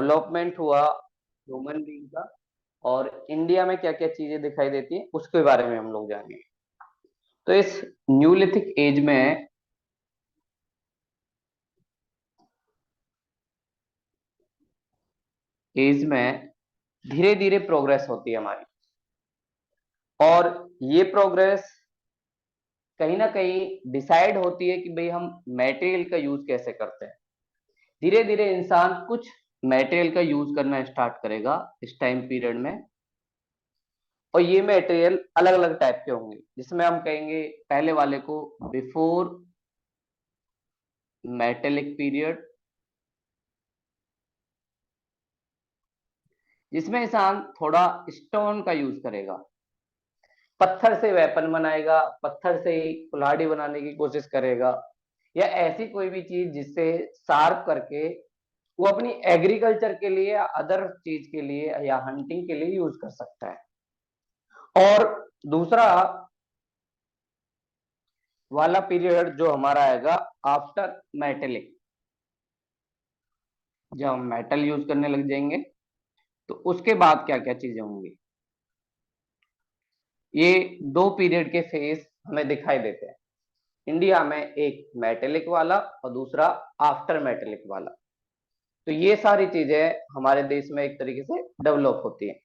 Development हुआ human being का, और इंडिया में क्या क्या चीजें दिखाई देती हैं उसके बारे में हम लोग जानेंगे। तो इस न्यूलिथिक एज में धीरे धीरे प्रोग्रेस होती है हमारी, और ये प्रोग्रेस कहीं ना कहीं डिसाइड होती है कि भाई हम मटेरियल का यूज कैसे करते हैं। धीरे धीरे इंसान कुछ मटेरियल का यूज करना स्टार्ट करेगा इस टाइम पीरियड में, और ये मटेरियल अलग अलग टाइप के होंगे, जिसमें हम कहेंगे पहले वाले को बिफोर मेटेलिक पीरियड, जिसमें इंसान थोड़ा स्टोन का यूज करेगा, पत्थर से वेपन बनाएगा, पत्थर से ही कुल्हाड़ी बनाने की कोशिश करेगा, या ऐसी कोई भी चीज जिससे शार्प करके वो अपनी एग्रीकल्चर के लिए या अदर चीज के लिए या हंटिंग के लिए यूज कर सकता है। और दूसरा वाला पीरियड जो हमारा आएगा आफ्टर मेटेलिक, जब हम मेटल यूज करने लग जाएंगे तो उसके बाद क्या क्या चीजें होंगी। ये दो पीरियड के फेज हमें दिखाई देते हैं इंडिया में, एक मेटेलिक वाला और दूसरा आफ्टर मेटेलिक वाला। तो ये सारी चीजें हमारे देश में एक तरीके से डेवलप होती हैं।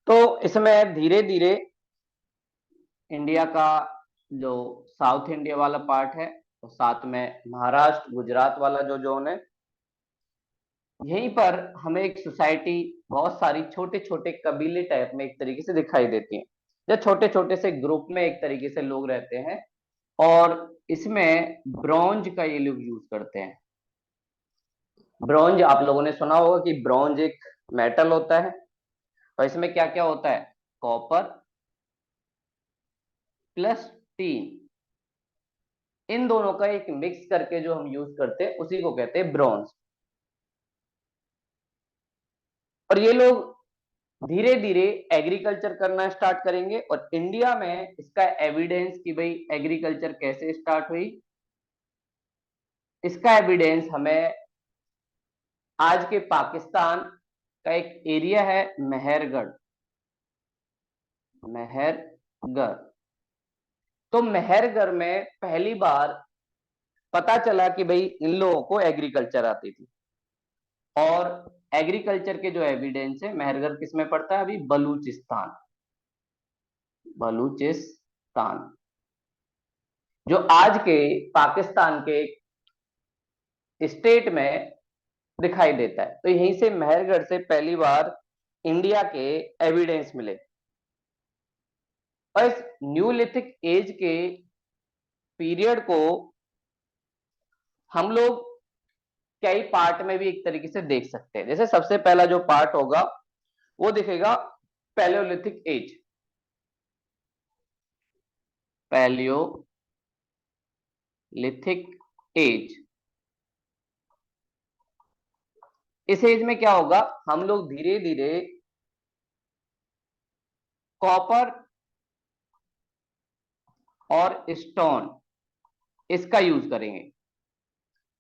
तो इसमें धीरे धीरे इंडिया का जो साउथ इंडिया वाला पार्ट है, और साथ में महाराष्ट्र गुजरात वाला जो जोन है, यहीं पर हमें एक सोसाइटी बहुत सारी छोटे छोटे कबीले टाइप में एक तरीके से दिखाई देती है, जो छोटे छोटे से ग्रुप में एक तरीके से लोग रहते हैं, और इसमें ब्रॉन्ज का ये लोग यूज करते हैं। ब्रॉन्ज आप लोगों ने सुना होगा कि ब्रॉन्ज एक मेटल होता है, और इसमें क्या क्या होता है, कॉपर प्लस टीन, इन दोनों का एक मिक्स करके जो हम यूज करते हैं उसी को कहते हैं ब्रॉन्ज। और ये लोग धीरे धीरे एग्रीकल्चर करना स्टार्ट करेंगे, और इंडिया में इसका एविडेंस कि भाई एग्रीकल्चर कैसे स्टार्ट हुई, इसका एविडेंस हमें आज के पाकिस्तान का एक एरिया है मेहरगढ़, मेहरगढ़। तो मेहरगढ़ में पहली बार पता चला कि भाई इन लोगों को एग्रीकल्चर आती थी, और एग्रीकल्चर के जो एविडेंस है, मेहरगढ़ किस में पड़ता है अभी, बलूचिस्तान, बलूचिस्तान जो आज के पाकिस्तान के स्टेट में दिखाई देता है। तो यहीं से मेहरगढ़ से पहली बार इंडिया के एविडेंस मिले। और इस न्यूलिथिक एज के पीरियड को हम लोग कई पार्ट में भी एक तरीके से देख सकते हैं। जैसे सबसे पहला जो पार्ट होगा वो दिखेगा पैलियोलिथिक एज, पैलियोलिथिक एज। इस एज में क्या होगा, हम लोग धीरे धीरे कॉपर और स्टोन इसका यूज करेंगे।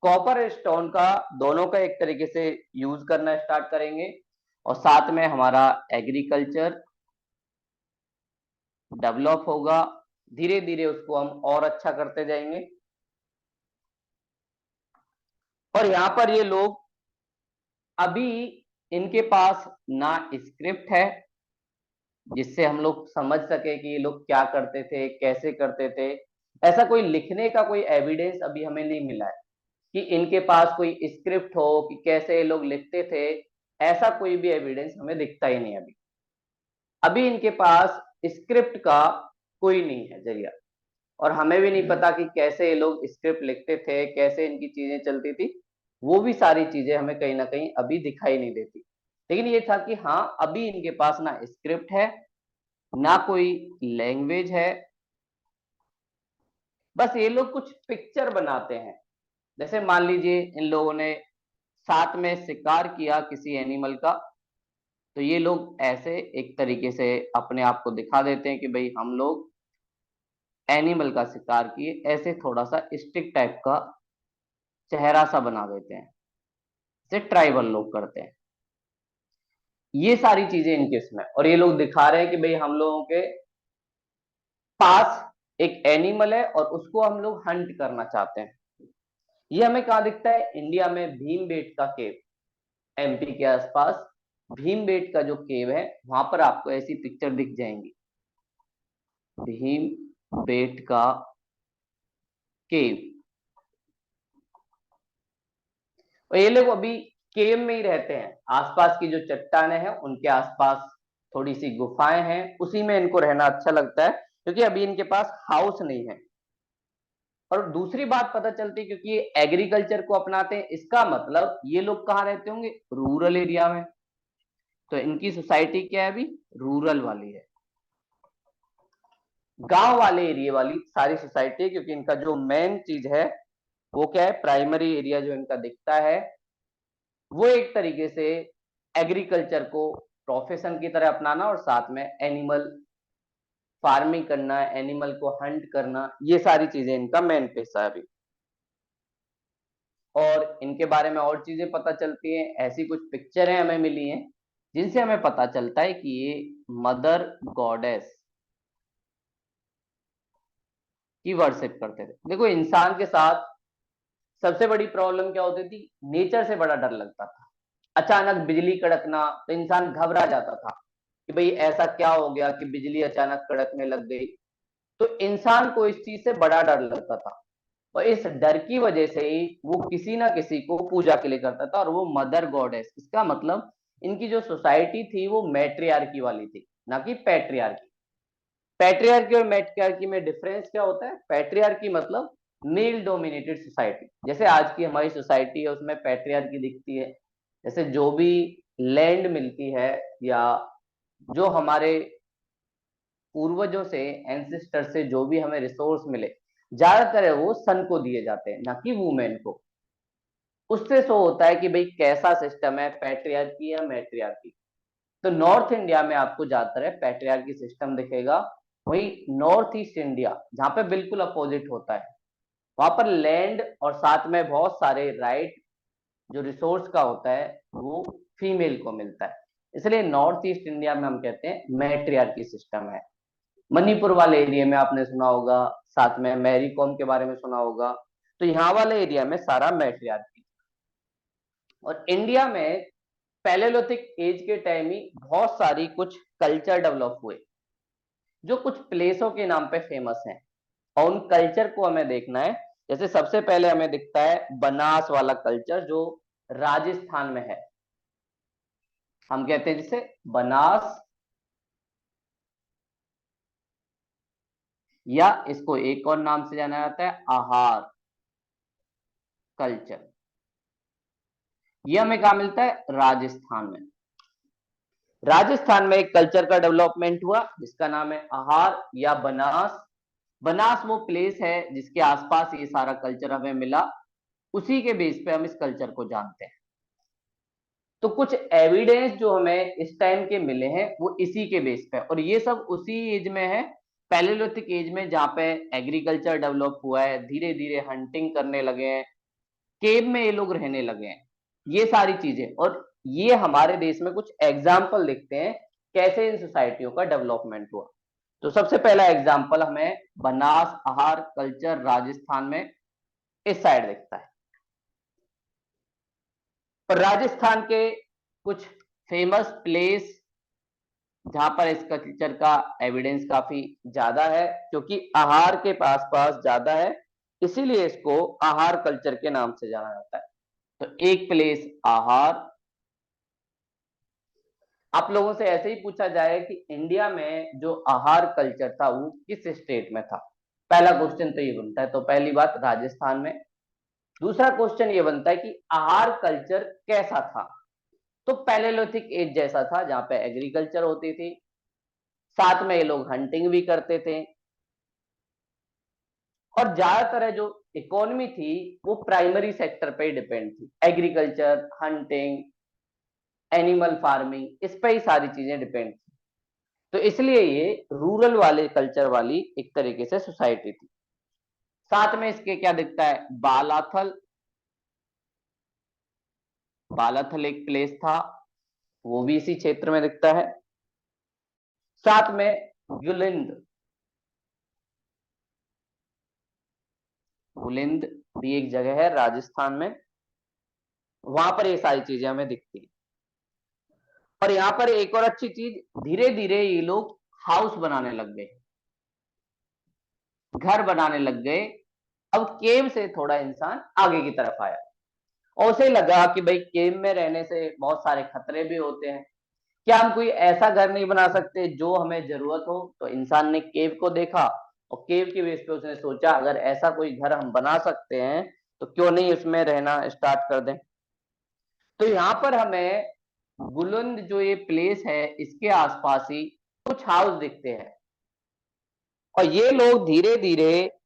कॉपर स्टोन का दोनों का एक तरीके से यूज करना स्टार्ट करेंगे, और साथ में हमारा एग्रीकल्चर डेवलप होगा, धीरे धीरे उसको हम और अच्छा करते जाएंगे। और यहाँ पर ये लोग अभी इनके पास ना स्क्रिप्ट है जिससे हम लोग समझ सके कि ये लोग क्या करते थे, कैसे करते थे। ऐसा कोई लिखने का कोई एविडेंस अभी हमें नहीं मिला है कि इनके पास कोई स्क्रिप्ट हो कि कैसे ये लोग लिखते थे। ऐसा कोई भी एविडेंस हमें दिखता ही नहीं अभी। अभी इनके पास स्क्रिप्ट का कोई नहीं है जरिया, और हमें भी नहीं पता कि कैसे ये लोग स्क्रिप्ट लिखते थे, कैसे इनकी चीजें चलती थी। वो भी सारी चीजें हमें कहीं ना कहीं अभी दिखाई नहीं देती। लेकिन ये था कि हाँ, अभी इनके पास ना स्क्रिप्ट है, ना कोई लैंग्वेज है, बस ये लोग कुछ पिक्चर बनाते हैं। जैसे मान लीजिए इन लोगों ने साथ में शिकार किया किसी एनिमल का, तो ये लोग ऐसे एक तरीके से अपने आप को दिखा देते हैं कि भाई हम लोग एनिमल का शिकार किए, ऐसे थोड़ा सा स्टिक टाइप का चेहरा सा बना देते हैं। से ट्राइबल लोग करते हैं। ये सारी चीजें इनके इसमें, और ये लोग दिखा रहे हैं कि भाई हम लोगों के पास एक एनिमल है और उसको हम लोग हंट करना चाहते हैं। ये हमें कहाँ दिखता है? इंडिया में भीमबेटका केव, एमपी के आसपास भीमबेटका जो केव है, वहां पर आपको ऐसी पिक्चर दिख जाएंगी, भीमबेटका केव। और ये लोग अभी केव में ही रहते हैं, आसपास की जो चट्टाने हैं उनके आसपास थोड़ी सी गुफाएं हैं, उसी में इनको रहना अच्छा लगता है, क्योंकि अभी इनके पास हाउस नहीं है। और दूसरी बात पता चलती है, क्योंकि ये एग्रीकल्चर को अपनाते हैं, इसका मतलब ये लोग कहाँ रहते होंगे? रूरल एरिया में। तो इनकी सोसाइटी क्या है? अभी रूरल वाली है, गांव वाले एरिया वाली सारी सोसाइटी है, क्योंकि इनका जो मेन चीज है वो क्या है? प्राइमरी एरिया जो इनका दिखता है वो एक तरीके से एग्रीकल्चर को प्रोफेशन की तरह अपनाना, और साथ में एनिमल फार्मिंग करना, एनिमल को हंट करना, ये सारी चीजें इनका मेन पेशा है अभी। और इनके बारे में और चीजें पता चलती हैं, ऐसी कुछ पिक्चरें हमें मिली हैं जिनसे हमें पता चलता है कि ये मदर गॉडेस की वर्शिप करते थे। देखो, इंसान के साथ सबसे बड़ी प्रॉब्लम क्या होती थी? नेचर से बड़ा डर लगता था। अचानक बिजली कड़कना तो इंसान घबरा जाता था कि भाई ऐसा क्या हो गया कि बिजली अचानक कड़कने लग गई। तो इंसान को इस चीज से बड़ा डर लगता था, और इस डर की वजह से ही वो किसी ना किसी को पूजा के लिए करता था, और वो मदर गॉडेस। इसका मतलब इनकी जो सोसाइटी थी वो मैट्रियार्की वाली थी, ना कि पैट्रियार्की। पैट्रियार्की और मैट्रियार्की में डिफरेंस क्या होता है? पैट्रियार्की मतलब मेल डोमिनेटेड सोसाइटी, जैसे आज की हमारी सोसाइटी है उसमें पैट्रियार्की दिखती है। जैसे जो भी लैंड मिलती है, या जो हमारे पूर्वजों से, एंसेस्टर से जो भी हमें रिसोर्स मिले, ज्यादातर है वो सन को दिए जाते हैं, ना कि वुमेन को। उससे शो होता है कि भाई कैसा सिस्टम है, पैट्रियार्की या मैट्रियार्की। तो नॉर्थ इंडिया में आपको ज्यादातर है पैट्रियार्की सिस्टम दिखेगा। वही नॉर्थ ईस्ट इंडिया जहाँ पे बिल्कुल अपोजिट होता है, वहां पर लैंड और साथ में बहुत सारे राइट जो रिसोर्स का होता है वो फीमेल को मिलता है। इसलिए नॉर्थ ईस्ट इंडिया में हम कहते हैं मैट्रियार्की सिस्टम है। मणिपुर वाले एरिया में आपने सुना होगा, साथ में मैरी कॉम के बारे में सुना होगा। तो यहाँ वाले एरिया में सारा मैट्रियार्की। और इंडिया में पैलेलिथिक एज के टाइम ही बहुत सारी कुछ कल्चर डेवलप हुए, जो कुछ प्लेसों के नाम पे फेमस हैं, और उन कल्चर को हमें देखना है। जैसे सबसे पहले हमें दिखता है बनास वाला कल्चर, जो राजस्थान में है। हम कहते हैं जिसे बनास, या इसको एक और नाम से जाना जाता है आहार कल्चर। ये हमें कहा मिलता है? राजस्थान में। राजस्थान में एक कल्चर का डेवलपमेंट हुआ जिसका नाम है आहार या बनास। बनास वो प्लेस है जिसके आसपास ये सारा कल्चर हमें मिला, उसी के बेस पे हम इस कल्चर को जानते हैं। तो कुछ एविडेंस जो हमें इस टाइम के मिले हैं वो इसी के बेस पे, और ये सब उसी एज में है, पैलेलिथिक एज में, जहाँ पे एग्रीकल्चर डेवलप हुआ है, धीरे धीरे हंटिंग करने लगे हैं, केव में ये लोग रहने लगे हैं, ये सारी चीजें। और ये हमारे देश में कुछ एग्जाम्पल दिखते हैं कैसे इन सोसाइटियों का डेवलपमेंट हुआ। तो सबसे पहला एग्जाम्पल हमें बनास आहार कल्चर राजस्थान में इस साइड दिखता है। पर राजस्थान के कुछ फेमस प्लेस जहां पर इस कल्चर का एविडेंस काफी ज्यादा है, क्योंकि आहार के पास पास ज्यादा है, इसीलिए इसको आहार कल्चर के नाम से जाना जाता है। तो एक प्लेस आहार। आप लोगों से ऐसे ही पूछा जाए कि इंडिया में जो आहार कल्चर था वो किस स्टेट में था, पहला क्वेश्चन तो ये बनता है। तो पहली बात राजस्थान में। दूसरा क्वेश्चन ये बनता है कि आहार कल्चर कैसा था? तो पैलेलिथिक एज जैसा था, जहां पे एग्रीकल्चर होती थी, साथ में ये लोग हंटिंग भी करते थे, और ज्यादातर है जो इकोनॉमी थी वो प्राइमरी सेक्टर पे ही डिपेंड थी, एग्रीकल्चर, हंटिंग, एनिमल फार्मिंग, इस पे ही सारी चीजें डिपेंड थी। तो इसलिए ये रूरल वाले कल्चर वाली एक तरीके से सोसाइटी थी। साथ में इसके क्या दिखता है? बालाथल बालाथल एक प्लेस था, वो भी इसी क्षेत्र में दिखता है। साथ में गुलिंद, गुलिंद भी एक जगह है राजस्थान में, वहां पर ये सारी चीजें हमें दिखती है। और यहाँ पर एक और अच्छी चीज, धीरे धीरे ये लोग हाउस बनाने लग गए, घर बनाने लग गए। अब केव से थोड़ा इंसान आगे की तरफ आया और उसे लगा कि भाई केव में रहने से बहुत सारे खतरे भी होते हैं, क्या हम कोई ऐसा घर नहीं बना सकते जो हमें जरूरत हो। तो इंसान ने केव को देखा और केव के बेस पे उसने सोचा अगर ऐसा कोई घर हम बना सकते हैं तो क्यों नहीं उसमें रहना स्टार्ट कर दें। तो यहाँ पर हमें गुलुंद जो ये प्लेस है इसके आसपास ही कुछ हाउस दिखते हैं और ये लोग धीरे धीरे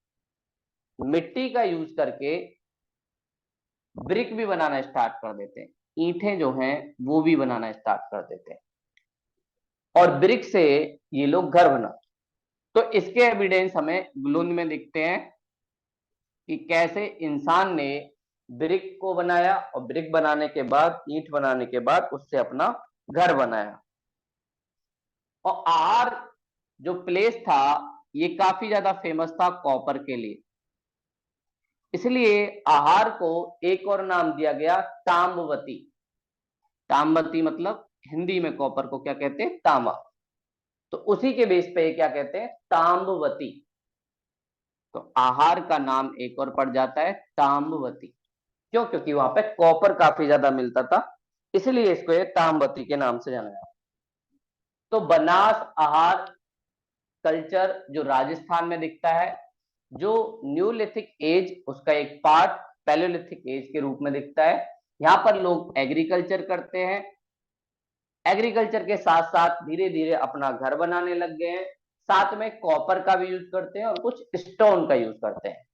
मिट्टी का यूज करके ब्रिक भी बनाना स्टार्ट कर देते हैं, ईंटें जो हैं वो भी बनाना स्टार्ट कर देते हैं और ब्रिक से ये लोग घर बना। तो इसके एविडेंस हमें गुलुंद में दिखते हैं कि कैसे इंसान ने ब्रिक को बनाया और ब्रिक बनाने के बाद, ईंट बनाने के बाद उससे अपना घर बनाया। और आहार जो प्लेस था ये काफी ज्यादा फेमस था कॉपर के लिए, इसलिए आहार को एक और नाम दिया गया ताम्रवती। ताम्रवती मतलब हिंदी में कॉपर को क्या कहते हैं, तांबा। तो उसी के बेस पे क्या कहते हैं, ताम्रवती। तो आहार का नाम एक और पड़ जाता है ताम्रवती, क्यों, क्योंकि वहां पे कॉपर काफी ज्यादा मिलता था, इसलिए इसको ये ताम्रवती के नाम से जाना जाता। तो बनास आहार कल्चर जो राजस्थान में दिखता है, जो न्यूलिथिक एज उसका एक पार्ट पैलियोलिथिक एज के रूप में दिखता है। यहाँ पर लोग एग्रीकल्चर करते हैं, एग्रीकल्चर के साथ साथ धीरे धीरे अपना घर बनाने लग गए हैं। साथ में कॉपर का भी यूज करते हैं और कुछ स्टोन का यूज करते हैं।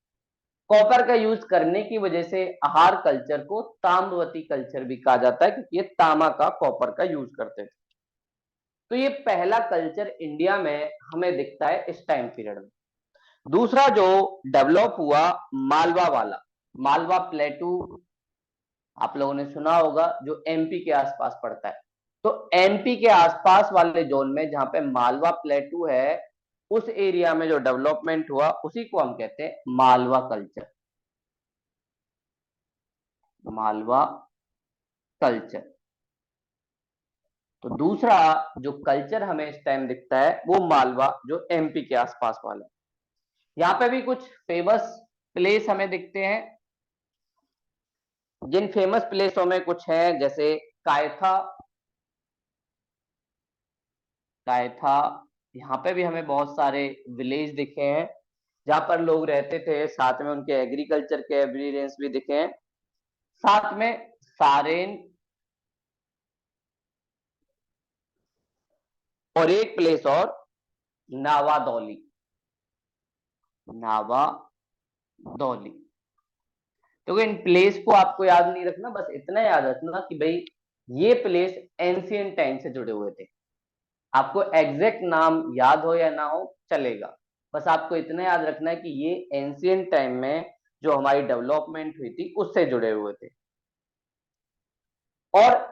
कॉपर का यूज करने की वजह से आहार कल्चर को ताम्रवती कल्चर भी कहा जाता है, क्योंकि ये तांबा का, कॉपर का यूज करते थे। तो ये पहला कल्चर इंडिया में हमें दिखता है इस टाइम पीरियड में। दूसरा जो डेवलप हुआ, मालवा वाला, मालवा प्लेटू आप लोगों ने सुना होगा, जो एमपी के आसपास पड़ता है। तो एमपी के आसपास वाले जोन में जहां पे मालवा प्लेटू है, उस एरिया में जो डेवलपमेंट हुआ उसी को हम कहते हैं मालवा कल्चर। मालवा कल्चर। तो दूसरा जो कल्चर हमें इस टाइम दिखता है वो मालवा, जो एमपी के आसपास वाला। यहाँ पे भी कुछ फेमस प्लेस हमें दिखते हैं। जिन फेमस प्लेसों में कुछ है जैसे कायथा, कायथा, यहाँ पे भी हमें बहुत सारे विलेज दिखे हैं जहां पर लोग रहते थे, साथ में उनके एग्रीकल्चर के एविडेंस भी दिखे हैं। साथ में सारेन और एक प्लेस और नावादौली, नावादौली। तो इन प्लेस को आपको याद नहीं रखना, बस इतना याद रखना कि भाई ये प्लेस एंशियंट टाइम से जुड़े हुए थे। आपको एग्जैक्ट नाम याद हो या ना हो चलेगा, बस आपको इतना याद रखना है कि ये एंशियंट टाइम में जो हमारी डेवलपमेंट हुई थी उससे जुड़े हुए थे। और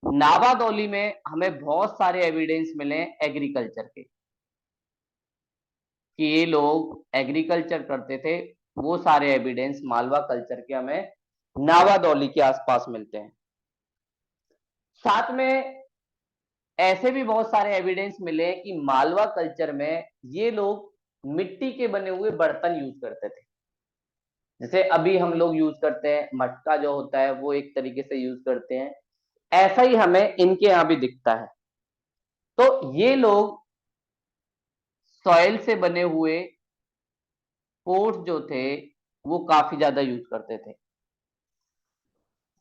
नावादौली में हमें बहुत सारे एविडेंस मिले एग्रीकल्चर के, कि ये लोग एग्रीकल्चर करते थे। वो सारे एविडेंस मालवा कल्चर के हमें नावादौली के आसपास मिलते हैं। साथ में ऐसे भी बहुत सारे एविडेंस मिले कि मालवा कल्चर में ये लोग मिट्टी के बने हुए बर्तन यूज करते थे। जैसे अभी हम लोग यूज करते हैं मटका जो होता है, वो एक तरीके से यूज करते हैं, ऐसा ही हमें इनके यहाँ भी दिखता है। तो ये लोग सॉइल से बने हुए पोट्स जो थे वो काफी ज्यादा यूज करते थे,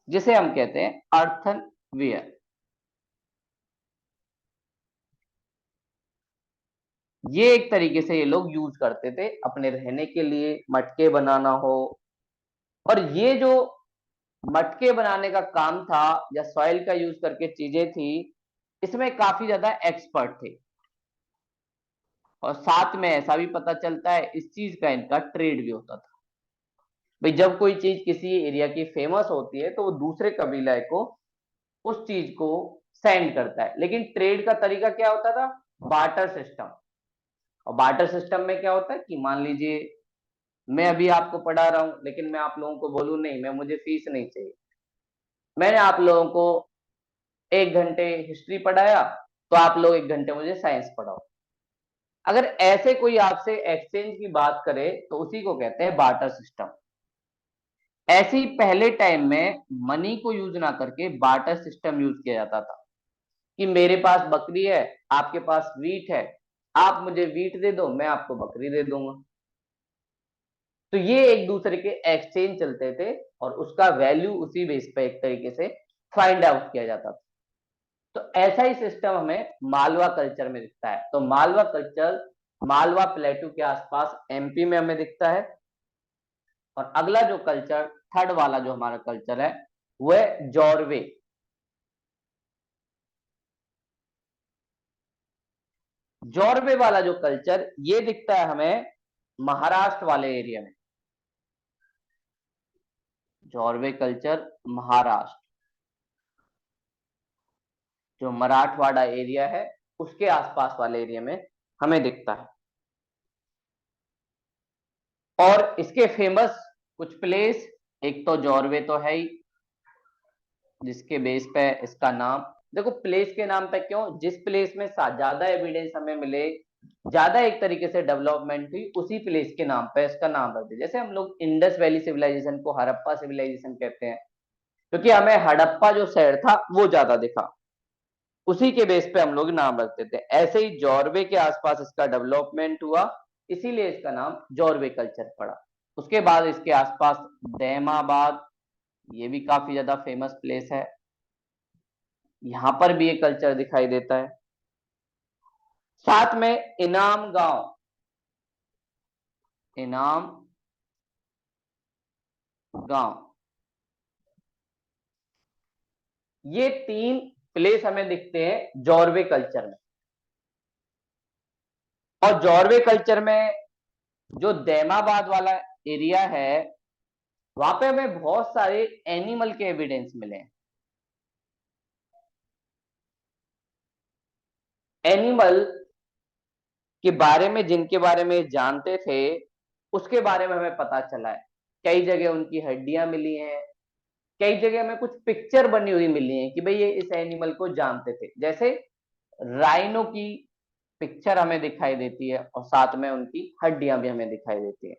जिसे हम कहते हैं अर्थनवेयर। ये एक तरीके से ये लोग यूज करते थे अपने रहने के लिए, मटके बनाना हो। और ये जो मटके बनाने का काम था या सॉइल का यूज करके चीजें थी, इसमें काफी ज्यादा एक्सपर्ट थे। और साथ में ऐसा भी पता चलता है इस चीज का इनका ट्रेड भी होता था। भाई जब कोई चीज किसी एरिया की फेमस होती है तो वो दूसरे कबीले को उस चीज को सेंड करता है। लेकिन ट्रेड का तरीका क्या होता था? Barter system. और बार्टर सिस्टम में क्या होता है कि मान लीजिए मैं अभी आपको पढ़ा रहा हूं, लेकिन मैं आप लोगों को बोलूं नहीं, मैं मुझे फीस नहीं चाहिए, मैंने आप लोगों को 1 घंटे हिस्ट्री पढ़ाया, तो आप लोग 1 घंटे मुझे साइंस पढ़ाओ। अगर ऐसे कोई आपसे एक्सचेंज की बात करे तो उसी को कहते हैं बार्टर सिस्टम। ऐसे ही पहले टाइम में मनी को यूज ना करके बार्टर सिस्टम यूज किया जाता था कि मेरे पास बकरी है, आपके पास वीट है, आप मुझे वीट दे दो, मैं आपको बकरी दे दूंगा। तो ये एक दूसरे के एक्सचेंज चलते थे और उसका वैल्यू उसी बेस पे एक तरीके से फाइंड आउट किया जाता था। तो ऐसा ही सिस्टम हमें मालवा कल्चर में दिखता है। तो मालवा कल्चर मालवा प्लेटू के आसपास एमपी में हमें दिखता है। और अगला जो कल्चर, थर्ड वाला जो हमारा कल्चर है, वो है जॉर्वे। जॉर्वे वाला जो कल्चर ये दिखता है हमें महाराष्ट्र वाले एरिया में। जॉर्वे कल्चर महाराष्ट्र, जो मराठवाड़ा एरिया है उसके आसपास वाले एरिया में हमें दिखता है। और इसके फेमस कुछ प्लेस, एक तो जॉर्वे तो है ही, जिसके बेस पे इसका नाम, देखो प्लेस के नाम पे क्यों, जिस प्लेस में ज्यादा एविडेंस हमें मिले, ज्यादा एक तरीके से डेवलपमेंट हुई, उसी प्लेस के नाम पे इसका नाम रख दिया। जैसे हम लोग इंडस वैली सिविलाइजेशन को हड़प्पा सिविलाइजेशन कहते हैं, क्योंकि हमें हड़प्पा जो शहर था वो ज्यादा दिखा, उसी के बेस पे हम लोग नाम रखते थे। ऐसे ही जॉर्वे के आसपास इसका डेवलपमेंट हुआ, इसीलिए इसका नाम जॉर्वे कल्चर पड़ा। उसके बाद इसके आसपास दैमाबाद, ये भी काफी ज्यादा फेमस प्लेस है, यहां पर भी ये कल्चर दिखाई देता है। साथ में इनाम गांव, इनाम गांव, ये 3 प्लेस हमें दिखते हैं जॉर्वे कल्चर में। और जॉर्वे कल्चर में जो दैमाबाद वाला एरिया है, वहां पे हमें बहुत सारे एनिमल के एविडेंस मिले हैं। एनिमल के बारे में, जिनके बारे में जानते थे, उसके बारे में हमें पता चला है। कई जगह उनकी हड्डियां मिली हैं, कई जगह हमें कुछ पिक्चर बनी हुई मिली है कि भाई ये इस एनिमल को जानते थे। जैसे राइनो की पिक्चर हमें दिखाई देती है और साथ में उनकी हड्डियां भी हमें दिखाई देती है।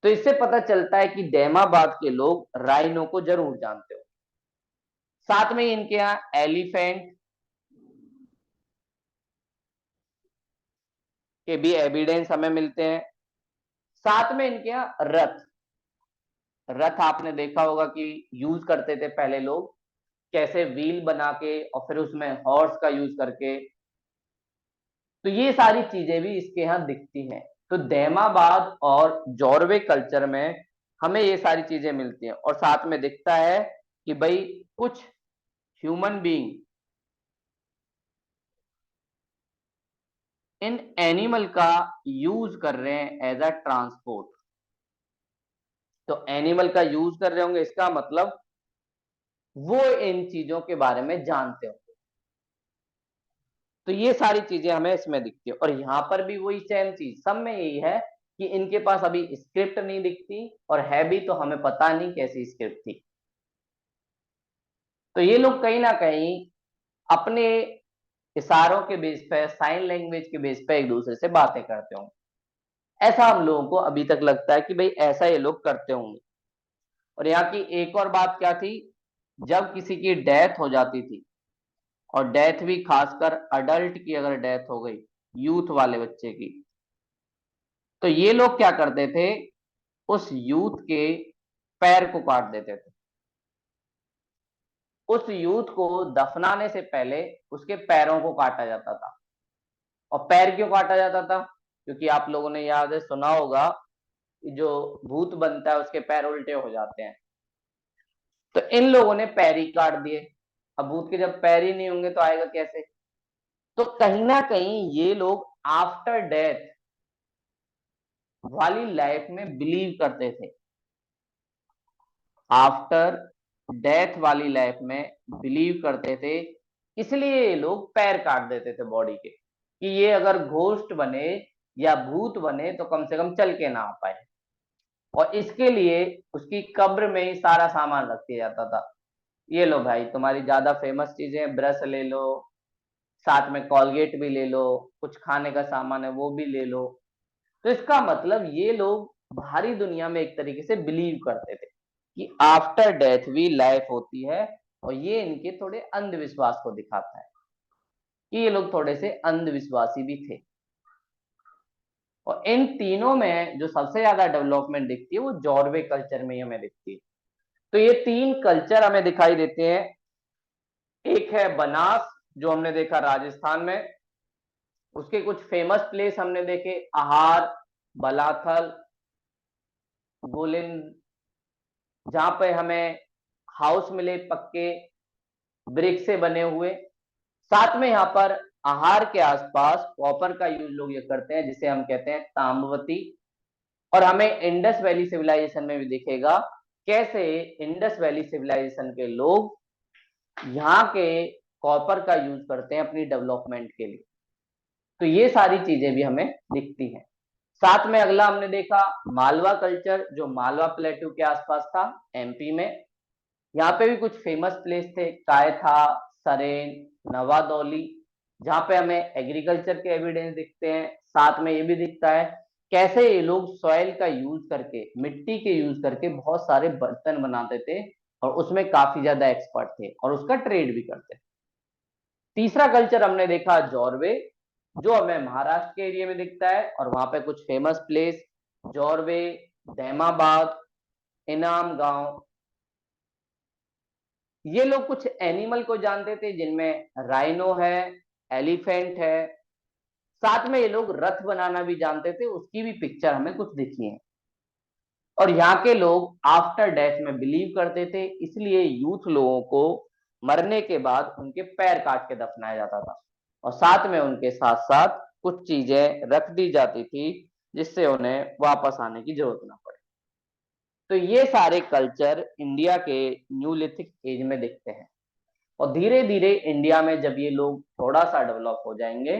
तो इससे पता चलता है कि दैमाबाद के लोग राइनो को जरूर जानते हो। साथ में इनके यहाँ एलिफेंट के भी एविडेंस हमें मिलते हैं। साथ में इनके यहाँ रथ, रथ आपने देखा होगा कि यूज करते थे पहले लोग, कैसे व्हील बना के और फिर उसमें हॉर्स का यूज करके। तो ये सारी चीजें भी इसके यहाँ दिखती हैं। तो दैमाबाद और जॉर्वे कल्चर में हमें ये सारी चीजें मिलती हैं। और साथ में दिखता है कि भाई कुछ ह्यूमन बीइंग इन एनिमल का यूज कर रहे हैं एज अ ट्रांसपोर्ट। तो एनिमल का यूज कर रहे होंगे, इसका मतलब वो इन चीजों के बारे में जानते हो। तो ये सारी चीजें हमें इसमें दिखती है। और यहाँ पर भी वही सेम चीज, सब में यही है कि इनके पास अभी स्क्रिप्ट नहीं दिखती, और है भी तो हमें पता नहीं कैसी स्क्रिप्ट थी। तो ये लोग कहीं ना कहीं अपने इशारों के बेस पे, साइन लैंग्वेज के बेस पे एक दूसरे से बातें करते होंगे। ऐसा हम लोगों को अभी तक लगता है कि भाई ऐसा ये लोग करते होंगे। और यहाँ की एक और बात क्या थी, जब किसी की डेथ हो जाती थी, और डेथ भी खासकर अडल्ट की अगर डेथ हो गई, यूथ वाले बच्चे की, तो ये लोग क्या करते थे, उस यूथ के पैर को काट देते थे। उस यूथ को दफनाने से पहले उसके पैरों को काटा जाता था। और पैर क्यों काटा जाता था? क्योंकि आप लोगों ने याद है, सुना होगा कि जो भूत बनता है उसके पैर उल्टे हो जाते हैं। तो इन लोगों ने पैर ही काट दिए। अब भूत के जब पैर ही नहीं होंगे तो आएगा कैसे? तो कहीं ना कहीं ये लोग आफ्टर डेथ वाली लाइफ में बिलीव करते थे आफ्टर डेथ वाली लाइफ में बिलीव करते थे, इसलिए ये लोग पैर काट देते थे बॉडी के, कि ये अगर घोस्ट बने या भूत बने तो कम से कम चल के ना आ पाए। और इसके लिए उसकी कब्र में ही सारा सामान रख दिया जाता था। ये लो भाई, तुम्हारी ज्यादा फेमस चीजें, ब्रश ले लो, साथ में कॉलगेट भी ले लो, कुछ खाने का सामान है वो भी ले लो। तो इसका मतलब ये लोग बाहरी दुनिया में एक तरीके से बिलीव करते थे कि आफ्टर डेथ भी लाइफ होती है, और ये इनके थोड़े अंधविश्वास को दिखाता है कि ये लोग थोड़े से अंधविश्वासी भी थे। और इन तीनों में जो सबसे ज्यादा डेवलपमेंट दिखती है वो जॉर्वे कल्चर में ही हमें दिखती है। तो ये तीन कल्चर हमें दिखाई देते हैं। एक है बनास, जो हमने देखा राजस्थान में, उसके कुछ फेमस प्लेस हमने देखे, आहार, बलाथल, गोलिंद, जहां पे हमें हाउस मिले पक्के ब्रिक से बने हुए। साथ में यहाँ पर आहार के आसपास कॉपर का यूज लोग ये करते हैं, जिसे हम कहते हैं ताम्रवती। और हमें इंडस वैली सिविलाइजेशन में भी दिखेगा कैसे इंडस वैली सिविलाइजेशन के लोग यहाँ के कॉपर का यूज करते हैं अपनी डेवलपमेंट के लिए। तो ये सारी चीजें भी हमें दिखती हैं। साथ में अगला हमने देखा मालवा कल्चर, जो मालवा प्लेटू के आसपास था, एमपी में। यहाँ पे भी कुछ फेमस प्लेस थे, कायथा, सरेन, नवादौली, जहाँ पे हमें एग्रीकल्चर के एविडेंस दिखते हैं। साथ में ये भी दिखता है कैसे ये लोग सॉइल का यूज करके, मिट्टी के यूज करके बहुत सारे बर्तन बनाते थे, और उसमें काफी ज्यादा एक्सपर्ट थे और उसका ट्रेड भी करते थे। तीसरा कल्चर हमने देखा जॉर्वे, जो हमें महाराष्ट्र के एरिया में दिखता है, और वहां पे कुछ फेमस प्लेस जॉर्वे, दहमाबाद, इनाम गांव। ये लोग कुछ एनिमल को जानते थे जिनमें राइनो है, एलिफेंट है। साथ में ये लोग रथ बनाना भी जानते थे, उसकी भी पिक्चर हमें कुछ दिखी है। और यहाँ के लोग आफ्टर डेथ में बिलीव करते थे, इसलिए यूथ लोगों को मरने के बाद उनके पैर काट के दफनाया जाता था, और साथ में उनके साथ साथ कुछ चीजें रख दी जाती थी जिससे उन्हें वापस आने की जरूरत ना पड़े। तो ये सारे कल्चर इंडिया के न्यूलिथिक एज में दिखते हैं। और धीरे धीरे इंडिया में जब ये लोग थोड़ा सा डेवलप हो जाएंगे,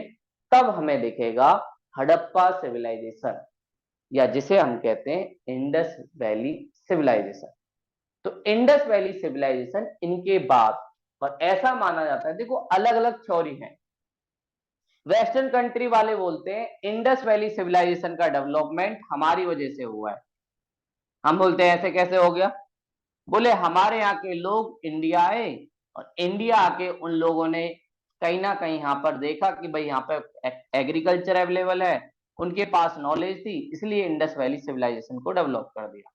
तब हमें दिखेगा हड़प्पा सिविलाइजेशन, या जिसे हम कहते हैं इंडस वैली सिविलाइजेशन। तो इंडस वैली सिविलाइजेशन इनके बाद, और ऐसा माना जाता है, देखो अलग अलग थ्योरी है। वेस्टर्न कंट्री वाले बोलते हैं इंडस वैली सिविलाइजेशन का डेवलपमेंट हमारी वजह से हुआ है। हम बोलते हैं ऐसे कैसे हो गया? बोले हमारे यहाँ के लोग इंडिया आए, और इंडिया आके उन लोगों ने कहीं ना कहीं यहाँ पर देखा कि भाई यहाँ पे एग्रीकल्चर अवेलेबल है, उनके पास नॉलेज थी, इसलिए इंडस वैली सिविलाइजेशन को डेवलप कर दिया।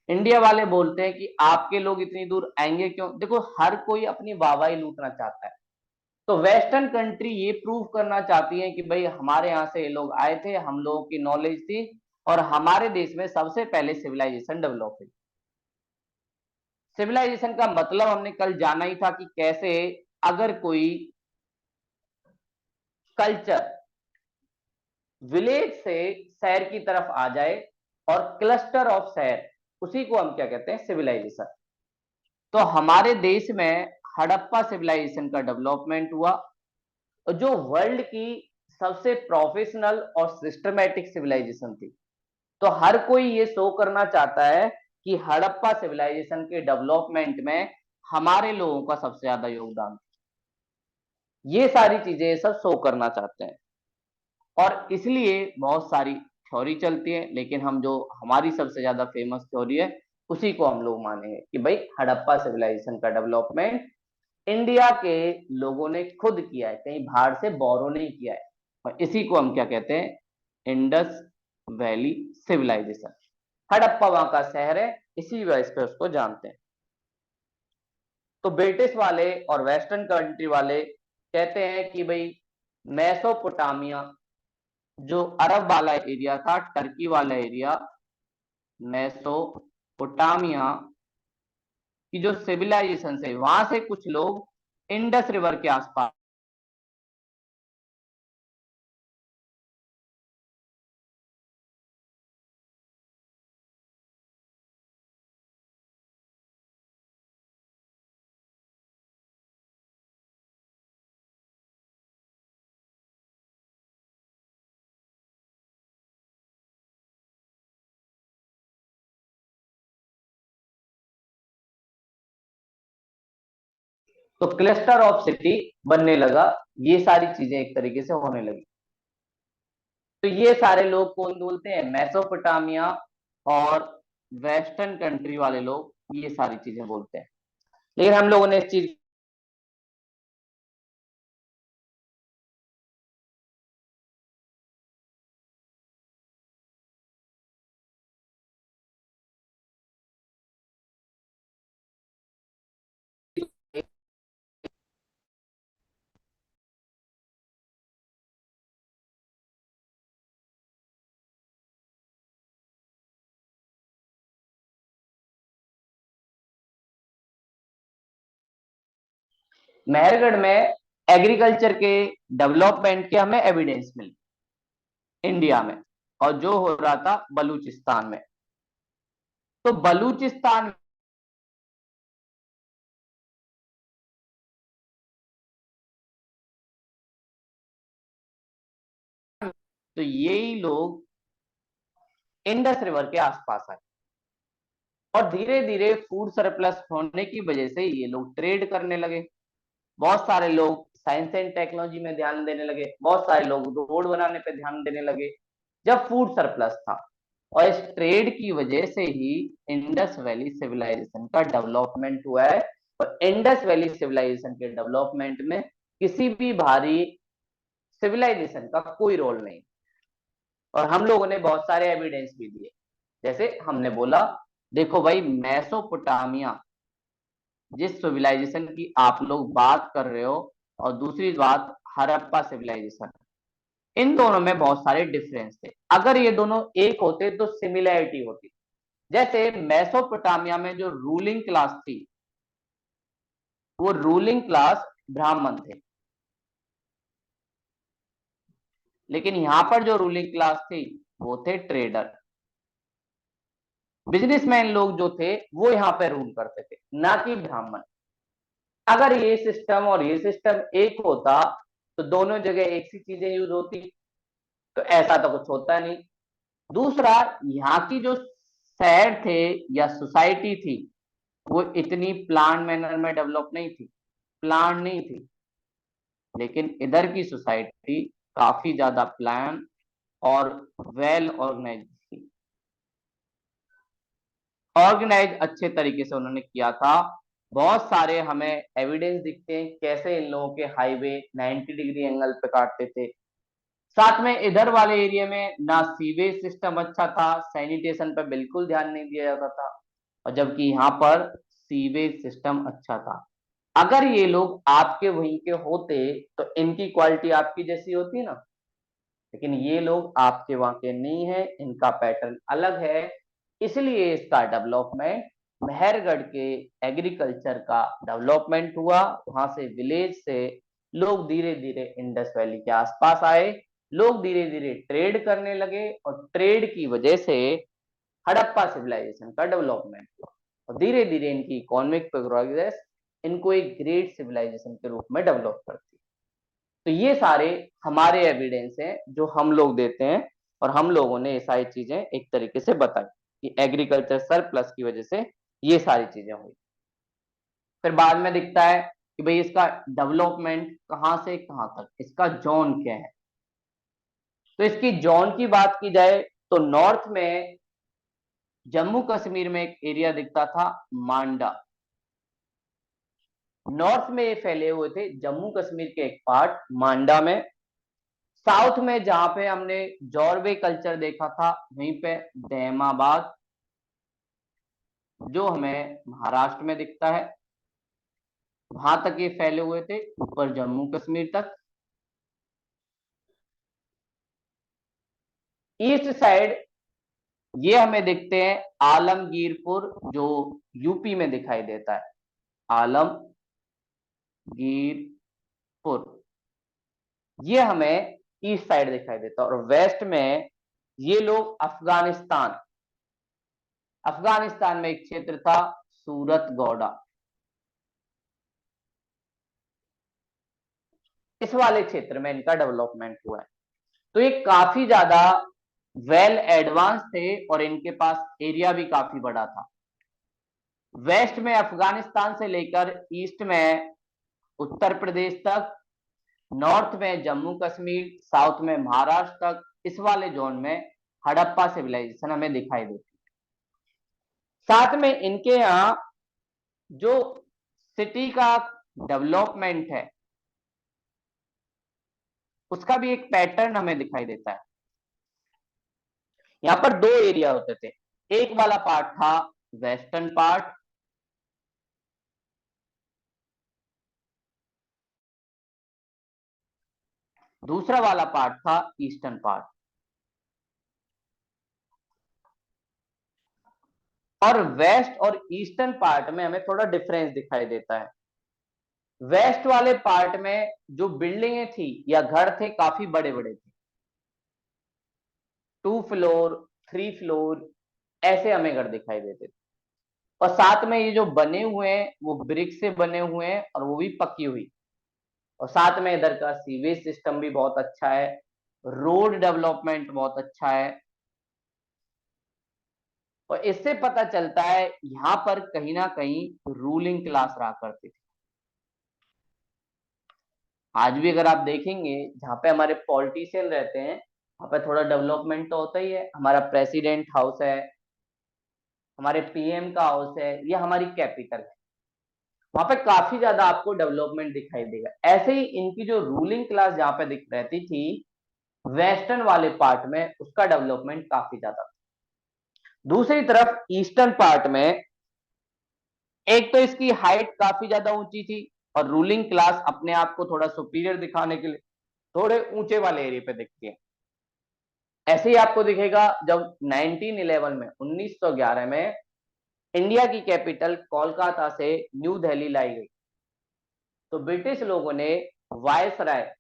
इंडिया वाले बोलते हैं कि आपके लोग इतनी दूर आएंगे क्यों? देखो हर कोई अपनी वाहवाही लूटना चाहता है। तो वेस्टर्न कंट्री ये प्रूव करना चाहती है कि भाई हमारे यहाँ से ये लोग आए थे, हम लोगों की नॉलेज थी, और हमारे देश में सबसे पहले सिविलाइजेशन डेवलप हुई। सिविलाइजेशन का मतलब हमने कल जाना ही था कि कैसे अगर कोई कल्चर विलेज से शहर की तरफ आ जाए, और क्लस्टर ऑफ शहर, उसी को हम क्या कहते हैं? सिविलाइजेशन। तो हमारे देश में हड़प्पा सिविलाइजेशन का डेवलपमेंट हुआ, और जो वर्ल्ड की सबसे प्रोफेशनल और सिस्टमैटिक सिविलाइजेशन थी। तो हर कोई ये शो करना चाहता है कि हड़प्पा सिविलाइजेशन के डेवलपमेंट में हमारे लोगों का सबसे ज्यादा योगदान। ये सारी चीजें सब शो करना चाहते हैं, और इसलिए बहुत सारी थ्योरी चलती है, लेकिन हम जो हमारी सबसे ज्यादा फेमस थ्योरी है उसी को हम लोग मानेंगे कि भाई हड़प्पा सिविलाइजेशन का डेवलपमेंट इंडिया के लोगों ने खुद किया है, कहीं बाहर से बोरो नहीं किया है। और इसी को हम क्या कहते हैं? Indus Valley civilisation. हड़प्पा वहां का शहर है, इसी वजह से उसको जानते हैं। तो ब्रिटिश वाले और वेस्टर्न कंट्री वाले कहते हैं कि भाई मेसोपोटामिया, जो अरब वाला एरिया था, टर्की वाला एरिया, मेसोपोटामिया की जो सिविलाइजेशन से, वहां से कुछ लोग इंडस रिवर के आसपास तो क्लस्टर ऑफ सिटी बनने लगा, ये सारी चीजें एक तरीके से होने लगी। तो ये सारे लोग कौन बोलते हैं, मेसोपोटामिया और वेस्टर्न कंट्री वाले लोग ये सारी चीजें बोलते हैं। लेकिन हम लोगों ने इस चीज मेहरगढ़ में एग्रीकल्चर के डेवलपमेंट के हमें एविडेंस मिली इंडिया में, और जो हो रहा था बलूचिस्तान में। तो बलूचिस्तान तो यही लोग इंडस रिवर के आसपास आए, और धीरे धीरे फूड सरप्लस होने की वजह से ये लोग ट्रेड करने लगे। बहुत सारे लोग साइंस एंड टेक्नोलॉजी में ध्यान देने लगे, बहुत सारे लोग रोड बनाने पे ध्यान देने लगे जब फूड सरप्लस था। और इस ट्रेड की वजह से ही इंडस वैली सिविलाइजेशन का डेवलपमेंट हुआ है। और इंडस वैली सिविलाइजेशन के डेवलपमेंट में किसी भी भारी सिविलाइजेशन का कोई रोल नहीं। और हम लोगों ने बहुत सारे एविडेंस भी दिए, जैसे हमने बोला देखो भाई, मेसोपोटामिया जिस सिविलाइजेशन की आप लोग बात कर रहे हो, और दूसरी बात हड़प्पा सिविलाइजेशन, इन दोनों में बहुत सारे डिफरेंस थे। अगर ये दोनों एक होते तो सिमिलैरिटी होती। जैसे मेसोपोटामिया में जो रूलिंग क्लास थी, वो रूलिंग क्लास ब्राह्मण थे। लेकिन यहां पर जो रूलिंग क्लास थी वो थे ट्रेडर, बिजनेसमैन लोग जो थे वो यहाँ पे रूल करते थे, ना कि ब्राह्मण। अगर ये सिस्टम और ये सिस्टम एक होता तो दोनों जगह एक सी चीजें यूज होती, तो ऐसा तो कुछ होता नहीं। दूसरा, यहाँ की जो शहर थे या सोसाइटी थी, वो इतनी प्लान मैनर में डेवलप नहीं थी, प्लान नहीं थी। लेकिन इधर की सोसाइटी काफी ज्यादा प्लान और वेल ऑर्गेनाइज थी। ऑर्गेनाइज अच्छे तरीके से उन्होंने किया था। बहुत सारे हमें एविडेंस दिखते हैं कैसे इन लोगों के हाईवे 90 डिग्री एंगल पे काटते थे। साथ में इधर वाले एरिया में ना सीवेज सिस्टम अच्छा था, सैनिटेशन पर बिल्कुल ध्यान नहीं दिया जाता था, और जबकि यहाँ पर सीवेज सिस्टम अच्छा था। अगर ये लोग आपके वहीं के होते तो इनकी क्वालिटी आपकी जैसी होती ना, लेकिन ये लोग आपके वहां के नहीं है, इनका पैटर्न अलग है। इसलिए इसका डेवलपमेंट, मेहरगढ़ के एग्रीकल्चर का डेवलपमेंट हुआ। वहां से विलेज से लोग धीरे धीरे इंडस वैली के आसपास आए, लोग धीरे धीरे ट्रेड करने लगे, और ट्रेड की वजह से हड़प्पा सिविलाइजेशन का डेवलपमेंट हुआ। और धीरे धीरे इनकी इकोनॉमिक प्रोग्रेस इनको एक ग्रेट सिविलाइजेशन के रूप में डेवलप करती। तो ये सारे हमारे एविडेंस हैं जो हम लोग देते हैं, और हम लोगों ने ये सारी चीजें एक तरीके से बताई कि एग्रीकल्चर सरप्लस की वजह से ये सारी चीजें हुई। फिर बाद में दिखता है कि भाई इसका डेवलपमेंट कहाँ से कहाँ तक, इसका जोन क्या है। तो इसकी जोन की बात की जाए तो नॉर्थ में जम्मू कश्मीर में एक एरिया दिखता था, मांडा। नॉर्थ में ये फैले हुए थे, जम्मू कश्मीर के एक पार्ट मांडा में। साउथ में जहां पे हमने जॉर्वे कल्चर देखा था, वहीं पे दहमाबाद, जो हमें महाराष्ट्र में दिखता है, वहां तक ये फैले हुए थे, ऊपर जम्मू कश्मीर तक। ईस्ट साइड ये हमें दिखते हैं आलमगीरपुर, जो यूपी में दिखाई देता है, आलमगीरपुर, ये हमें ईस्ट साइड दिखाई देता है। और वेस्ट में ये लोग अफगानिस्तान, अफगानिस्तान में एक क्षेत्र था सूरत गौड़ा, इस वाले क्षेत्र में इनका डेवलपमेंट हुआ है। तो ये काफी ज्यादा वेल एडवांस थे, और इनके पास एरिया भी काफी बड़ा था। वेस्ट में अफगानिस्तान से लेकर ईस्ट में उत्तर प्रदेश तक, नॉर्थ में जम्मू कश्मीर, साउथ में महाराष्ट्र तक, इस वाले जोन में हड़प्पा सिविलाइजेशन हमें दिखाई देती है। साथ में इनके यहाँ जो सिटी का डेवलपमेंट है उसका भी एक पैटर्न हमें दिखाई देता है। यहाँ पर दो एरिया होते थे, एक वाला पार्ट था वेस्टर्न पार्ट, दूसरा वाला पार्ट था ईस्टर्न पार्ट। और वेस्ट और ईस्टर्न पार्ट में हमें थोड़ा डिफरेंस दिखाई देता है। वेस्ट वाले पार्ट में जो बिल्डिंगें थी या घर थे काफी बड़े बड़े थे, 2 फ्लोर 3 फ्लोर ऐसे हमें घर दिखाई देते थे। और साथ में ये जो बने हुए हैं वो ब्रिक से बने हुए हैं और वो भी पक्की हुई। और साथ में इधर का सीवेज सिस्टम भी बहुत अच्छा है, रोड डेवलपमेंट बहुत अच्छा है। और इससे पता चलता है यहां पर कहीं ना कहीं रूलिंग क्लास रहा करती थी। आज भी अगर आप देखेंगे जहां पे हमारे पॉलिटिशियन रहते हैं वहां पे थोड़ा डेवलपमेंट तो होता ही है। हमारा प्रेसिडेंट हाउस है, हमारे पीएम का हाउस है, ये हमारी कैपिटल है, वहां पे काफी ज्यादा आपको डेवलपमेंट दिखाई देगा। ऐसे ही इनकी जो रूलिंग क्लास जहां पे दिख रहती थी वेस्टर्न वाले पार्ट में, उसका डेवलपमेंट काफी ज्यादा था। दूसरी तरफ ईस्टर्न पार्ट में एक तो इसकी हाइट काफी ज्यादा ऊंची थी और रूलिंग क्लास अपने आप को थोड़ा सुपीरियर दिखाने के लिए थोड़े ऊंचे वाले एरिया पे दिखती है। ऐसे ही आपको दिखेगा जब 1911 में 1911 में इंडिया की कैपिटल कोलकाता से न्यू दिल्ली लाई गई, तो ब्रिटिश लोगों ने वायसराय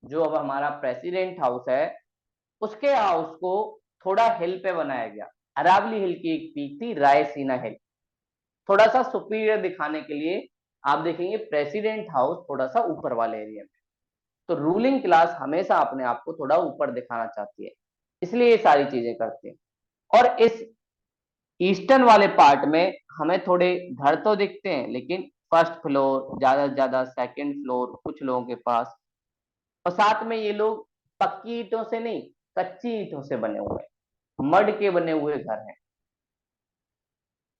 जो अब हमारा प्रेसिडेंट हाउस है उसके हाउस को थोड़ा हिल पे बनाया गया। अरावली हिल की एक पीक थी रायसीना हिल, थोड़ा सा सुपीरियर दिखाने के लिए आप देखेंगे प्रेसिडेंट हाउस थोड़ा सा ऊपर वाले एरिया में। तो रूलिंग क्लास हमेशा अपने आप को थोड़ा ऊपर दिखाना चाहती है, इसलिए ये सारी चीजें करते हैं। और इस ईस्टर्न वाले पार्ट में हमें थोड़े घर तो दिखते हैं लेकिन फर्स्ट फ्लोर, ज्यादा से ज्यादा सेकंड फ्लोर कुछ लोगों के पास। और साथ में ये लोग पक्की ईंटों से नहीं, कच्ची ईंटों से बने हुए हैं, मड के बने हुए घर हैं।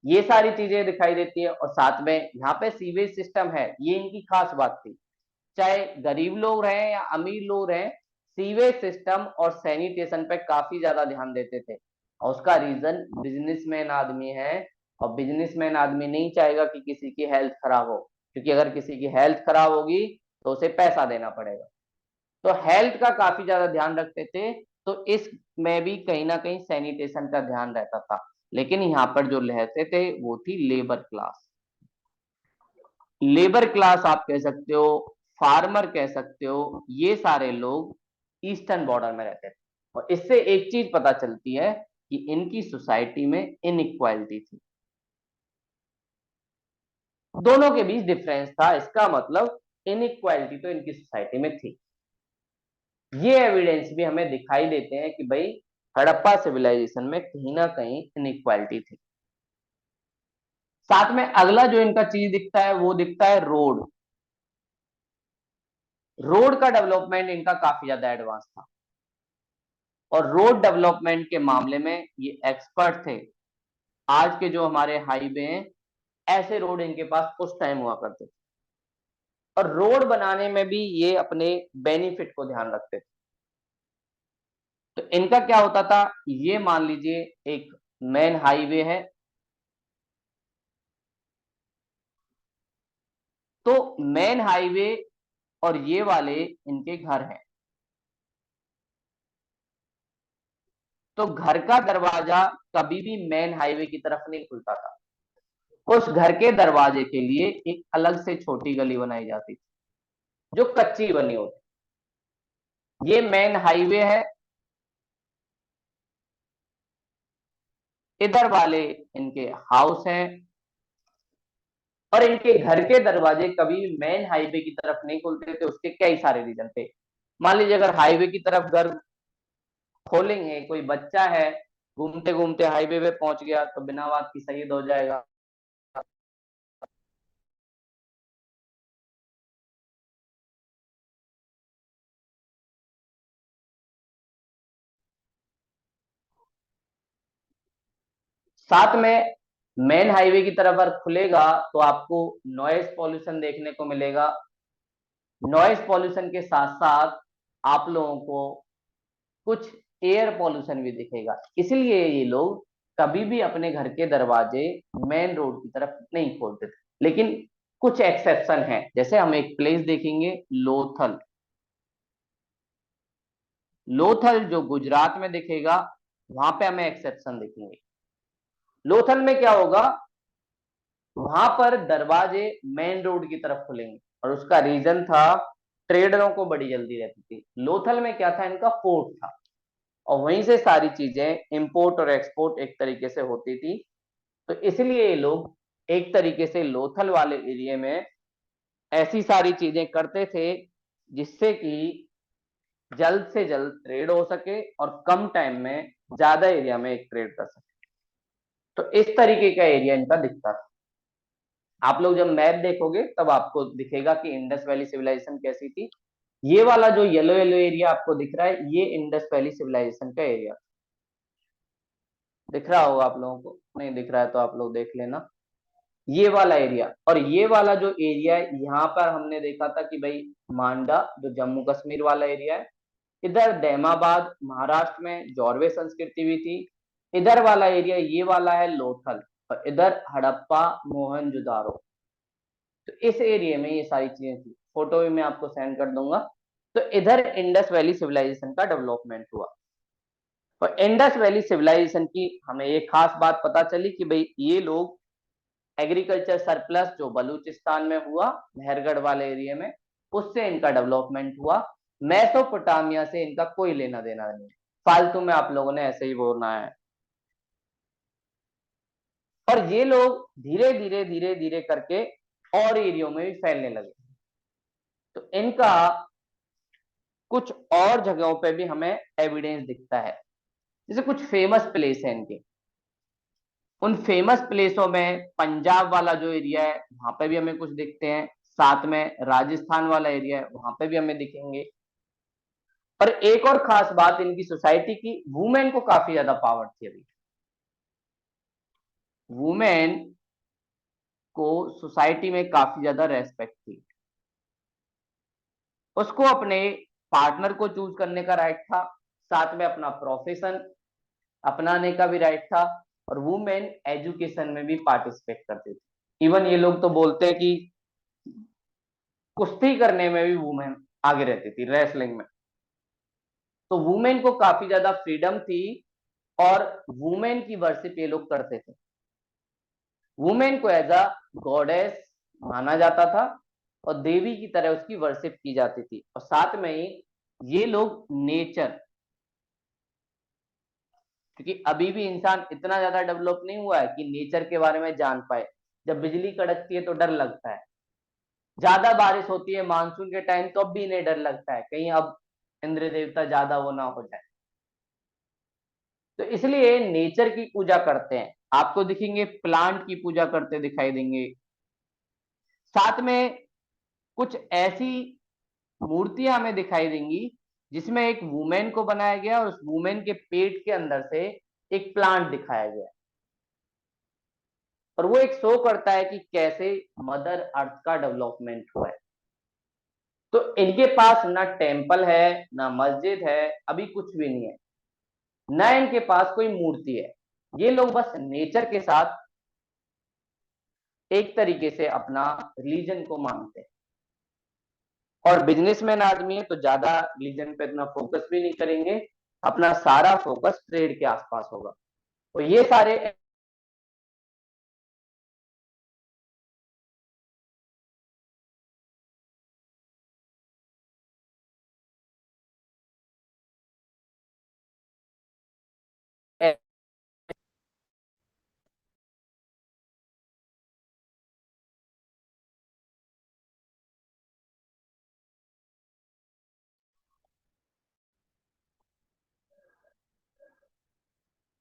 ये सारी चीजें दिखाई देती है। और साथ में यहाँ पे सीवेज सिस्टम है, ये इनकी खास बात थी। चाहे गरीब लोग रहे या अमीर लोग रहे, सीवेज सिस्टम और सैनिटेशन पे काफी ज्यादा ध्यान देते थे। और उसका रीजन बिजनेसमैन आदमी है, और बिजनेसमैन आदमी नहीं चाहेगा कि किसी की हेल्थ खराब हो, क्योंकि अगर किसी की हेल्थ खराब होगी तो उसे पैसा देना पड़ेगा। तो हेल्थ का काफी ज्यादा ध्यान रखते थे। तो इसमें भी कहीं ना कहीं सैनिटेशन का ध्यान रहता था। लेकिन यहाँ पर जो रहते थे वो थी लेबर क्लास। लेबर क्लास आप कह सकते हो, फार्मर कह सकते हो, ये सारे लोग ईस्टर्न बॉर्डर में रहते थे। और इससे एक चीज पता चलती है कि इनकी सोसाइटी में इनइक्वालिटी थी, दोनों के बीच डिफरेंस था। इसका मतलब इनइक्वालिटी तो इनकी सोसाइटी में थी। ये एविडेंस भी हमें दिखाई देते हैं कि भाई हड़प्पा सिविलाइजेशन में कहीं ना कहीं इनइक्वालिटी थी। साथ में अगला जो इनका चीज दिखता है वो दिखता है रोड। रोड का डेवलपमेंट इनका काफी ज्यादा एडवांस था और रोड डेवलपमेंट के मामले में ये एक्सपर्ट थे। आज के जो हमारे हाईवे हैं ऐसे रोड इनके पास उस टाइम हुआ करते थे। और रोड बनाने में भी ये अपने बेनिफिट को ध्यान रखते थे। तो इनका क्या होता था, ये मान लीजिए एक मेन हाईवे है, तो मेन हाईवे और ये वाले इनके घर हैं, तो घर का दरवाजा कभी भी मेन हाईवे की तरफ नहीं खुलता था। उस घर के दरवाजे के लिए एक अलग से छोटी गली बनाई जाती थी जो कच्ची बनी होती। ये मेन हाईवे है, इधर वाले इनके हाउस हैं। और इनके घर के दरवाजे कभी मेन हाईवे की तरफ नहीं खुलते थे, उसके कई सारे रीजन थे। मान लीजिए अगर हाईवे की तरफ घर खोलेंगे, कोई बच्चा है घूमते घूमते हाईवे पे पहुंच गया तो बिना बात की शहीद हो जाएगा। साथ में मेन हाईवे की तरफ अगर खुलेगा तो आपको नॉइज पॉल्यूशन देखने को मिलेगा। नॉइज पॉल्यूशन के साथ साथ आप लोगों को कुछ एयर पॉल्यूशन भी दिखेगा। इसलिए ये लोग कभी भी अपने घर के दरवाजे मेन रोड की तरफ नहीं खोलते थे। लेकिन कुछ एक्सेप्शन है, जैसे हम एक प्लेस देखेंगे लोथल। लोथल जो गुजरात में दिखेगा, वहां पे हमें एक्सेप्शन दिखेंगे। लोथल में क्या होगा, वहां पर दरवाजे मेन रोड की तरफ खुलेंगे और उसका रीजन था ट्रेडरों को बड़ी जल्दी रहती थी। लोथल में क्या था, इनका पोर्ट था और वहीं से सारी चीजें इंपोर्ट और एक्सपोर्ट एक तरीके से होती थी। तो इसलिए ये लोग एक तरीके से लोथल वाले एरिया में ऐसी सारी चीजें करते थे जिससे कि जल्द से जल्द ट्रेड हो सके और कम टाइम में ज्यादा एरिया में एक ट्रेड कर सके। तो इस तरीके का एरिया इनका दिखता था। आप लोग जब मैप देखोगे तब आपको दिखेगा कि इंडस वैली सिविलाइजेशन कैसी थी। ये वाला जो येलो येलो एरिया आपको दिख रहा है, ये इंडस वैली सिविलाइजेशन का एरिया दिख रहा होगा आप लोगों को। नहीं दिख रहा है तो आप लोग देख लेना, ये वाला एरिया। और ये वाला जो एरिया है, यहाँ पर हमने देखा था कि भाई मांडा जो जम्मू कश्मीर वाला एरिया है, इधर दहमाबाद महाराष्ट्र में जॉर्वे संस्कृति भी थी। इधर वाला एरिया ये वाला है लोथल, और इधर हड़प्पा मोहनजोदारो। तो इस एरिया में ये सारी चीजें थी। फोटो भी मैं आपको सेंड कर दूंगा। तो इधर इंडस वैली सिविलाइजेशन का डेवलपमेंट हुआ। और इंडस वैली सिविलाइजेशन की हमें एक खास बात पता चली कि भाई ये लोग एग्रीकल्चर सरप्लस जो बलूचिस्तान में हुआ मेहरगढ़ वाले एरिया में, उससे इनका डेवलपमेंट हुआ। मेसोपोटामिया से इनका कोई लेना देना नहीं, फालतू में आप लोगों ने ऐसे ही बोलना है। और ये लोग धीरे धीरे धीरे धीरे करके और एरियो में भी फैलने लगे। तो इनका कुछ और जगहों पे भी हमें एविडेंस दिखता है, जैसे कुछ फेमस प्लेस है इनके। उन फेमस प्लेसों में पंजाब वाला जो एरिया है वहां पे भी हमें कुछ दिखते हैं, साथ में राजस्थान वाला एरिया है वहां पे भी हमें दिखेंगे। और एक और खास बात इनकी सोसाइटी की, वुमेन को काफी ज्यादा पावर थी। अभी वुमेन को सोसाइटी में काफी ज्यादा रेस्पेक्ट थी। उसको अपने पार्टनर को चूज करने का राइट था, साथ में अपना प्रोफेशन अपनाने का भी राइट था। और वुमेन एजुकेशन में भी पार्टिसिपेट करती थी। इवन ये लोग तो बोलते हैं कि कुश्ती करने में भी वुमेन आगे रहती थी, रेसलिंग में। तो वुमेन को काफी ज्यादा फ्रीडम थी और वुमेन की वर्शिप ये लोग करते थे। वुमेन को एज अ गॉडेस माना जाता था और देवी की तरह उसकी वर्शिप की जाती थी। और साथ में ही ये लोग नेचर, क्योंकि अभी भी इंसान इतना ज्यादा डेवलप नहीं हुआ है कि नेचर के बारे में जान पाए। जब बिजली कड़कती है तो डर लगता है, ज्यादा बारिश होती है मानसून के टाइम तो अब भी इन्हें डर लगता है कहीं अब इंद्र देवता ज्यादा वो ना हो जाए। तो इसलिए नेचर की पूजा करते हैं। आपको दिखेंगे प्लांट की पूजा करते दिखाई देंगे। साथ में कुछ ऐसी मूर्तियां हमें दिखाई देंगी जिसमें एक वुमेन को बनाया गया और उस वुमेन के पेट के अंदर से एक प्लांट दिखाया गया। और वो एक शो करता है कि कैसे मदर अर्थ का डेवलपमेंट हुआ है। तो इनके पास ना टेम्पल है, ना मस्जिद है, अभी कुछ भी नहीं है, ना इनके पास कोई मूर्ति है। ये लोग बस नेचर के साथ एक तरीके से अपना रिलीजन को मानते हैं। और बिजनेसमैन आदमी है तो ज्यादा रिलीजन पे इतना फोकस भी नहीं करेंगे, अपना सारा फोकस ट्रेड के आसपास होगा। तो ये सारे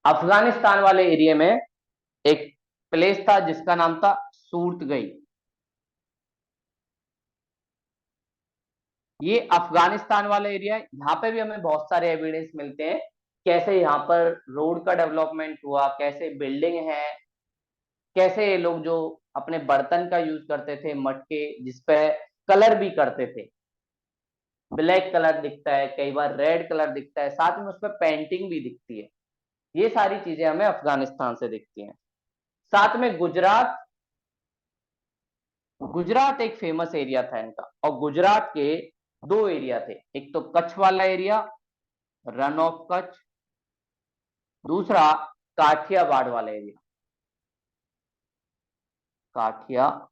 अफगानिस्तान वाले एरिया में एक प्लेस था जिसका नाम था सूरतगई। ये अफगानिस्तान वाला एरिया है, यहाँ पे भी हमें बहुत सारे एविडेंस मिलते हैं कैसे यहाँ पर रोड का डेवलपमेंट हुआ, कैसे बिल्डिंग है, कैसे ये लोग जो अपने बर्तन का यूज करते थे मटके, जिसपे कलर भी करते थे, ब्लैक कलर दिखता है, कई बार रेड कलर दिखता है, साथ में उस पर पेंटिंग भी दिखती है। ये सारी चीजें हमें अफगानिस्तान से दिखती हैं। साथ में गुजरात, गुजरात एक फेमस एरिया था इनका, और गुजरात के दो एरिया थे, एक तो कच्छ वाला एरिया, रन ऑफ कच्छ, दूसरा काठियावाड़ वाला एरिया, काठियावाड़।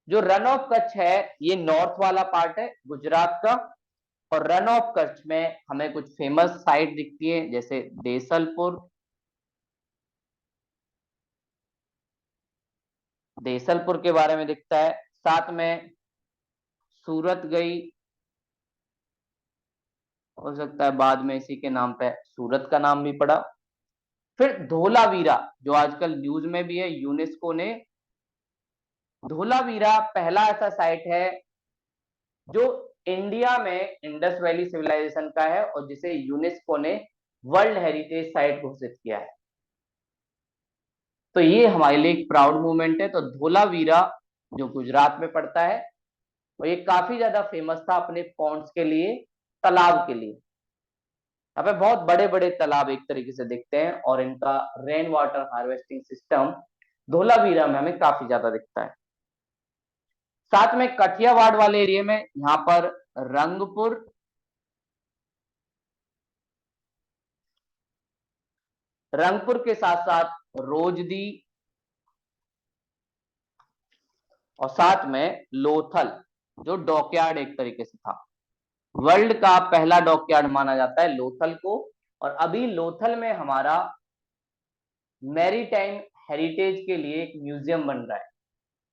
जो रन ऑफ कच्छ है ये नॉर्थ वाला पार्ट है गुजरात का, और रन ऑफ कच्छ में हमें कुछ फेमस साइट दिखती है, जैसे देसलपुर, देसलपुर के बारे में दिखता है, साथ में सूरत गई, हो सकता है बाद में इसी के नाम पे सूरत का नाम भी पड़ा। फिर धोलावीरा, जो आजकल न्यूज में भी है, यूनेस्को ने, धोलावीरा पहला ऐसा साइट है जो इंडिया में इंडस वैली सिविलाइजेशन का है और जिसे यूनेस्को ने वर्ल्ड हेरिटेज साइट घोषित किया है। तो ये हमारे लिए एक प्राउड मूवमेंट है। तो धोलावीरा जो गुजरात में पड़ता है, और ये काफी ज्यादा फेमस था अपने पॉन्ड्स के लिए, तालाब के लिए। यहाँ पे बहुत बड़े बड़े तालाब एक तरीके से दिखते हैं, और इनका rain water harvesting system Dholavira में हमें काफी ज्यादा दिखता है। साथ में कठियावाड़ वाले एरिया में यहाँ पर रंगपुर, रंगपुर के साथ साथ रोजदी, और साथ में लोथल, जो डॉकयार्ड एक तरीके से था। वर्ल्ड का पहला डॉकयार्ड माना जाता है लोथल को, और अभी लोथल में हमारा मैरीटाइम हेरिटेज के लिए एक म्यूजियम बन रहा है।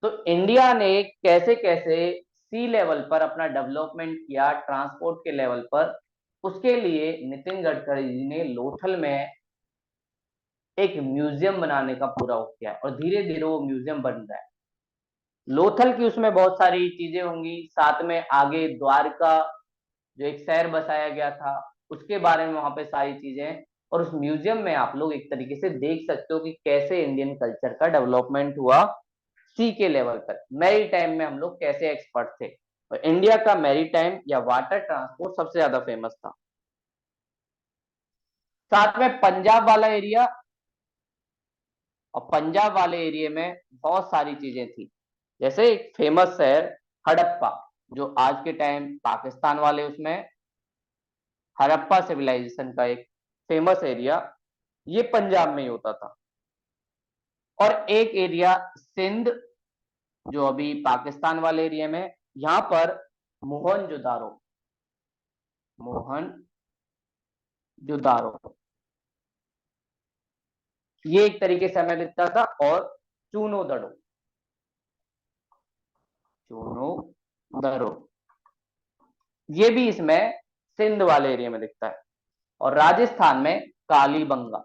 तो इंडिया ने कैसे कैसे सी लेवल पर अपना डेवलपमेंट किया, ट्रांसपोर्ट के लेवल पर, उसके लिए नितिन गडकरी जी ने लोथल में एक म्यूजियम बनाने का पूरा वो किया है, और धीरे धीरे वो म्यूजियम बन रहा है। लोथल की उसमें बहुत सारी चीजें होंगी, साथ में आगे द्वारका जो एक शहर बसाया गया था उसके बारे में वहां पे सारी चीजें, और उस म्यूजियम में आप लोग एक तरीके से देख सकते हो कि कैसे इंडियन कल्चर का डेवलपमेंट हुआ सी के लेवल पर। मैरी टाइम में हम लोग कैसे एक्सपर्ट थे, और इंडिया का मैरी टाइम या वाटर ट्रांसपोर्ट सबसे ज्यादा फेमस था। साथ में पंजाब वाला एरिया, और पंजाब वाले एरिया में बहुत सारी चीजें थी, जैसे एक फेमस शहर हड़प्पा, जो आज के टाइम पाकिस्तान वाले उसमें हड़प्पा सिविलाइजेशन का एक फेमस एरिया, ये पंजाब में ही होता था। और एक एरिया सिंध, जो अभी पाकिस्तान वाले एरिया में, यहां पर मोहनजोदारो, मोहनजोदारो, ये एक तरीके से हमें दिखता था। और चूनो दड़ो, चूनो दरो, ये भी इसमें सिंध वाले एरिया में दिखता है। और राजस्थान में कालीबंगा,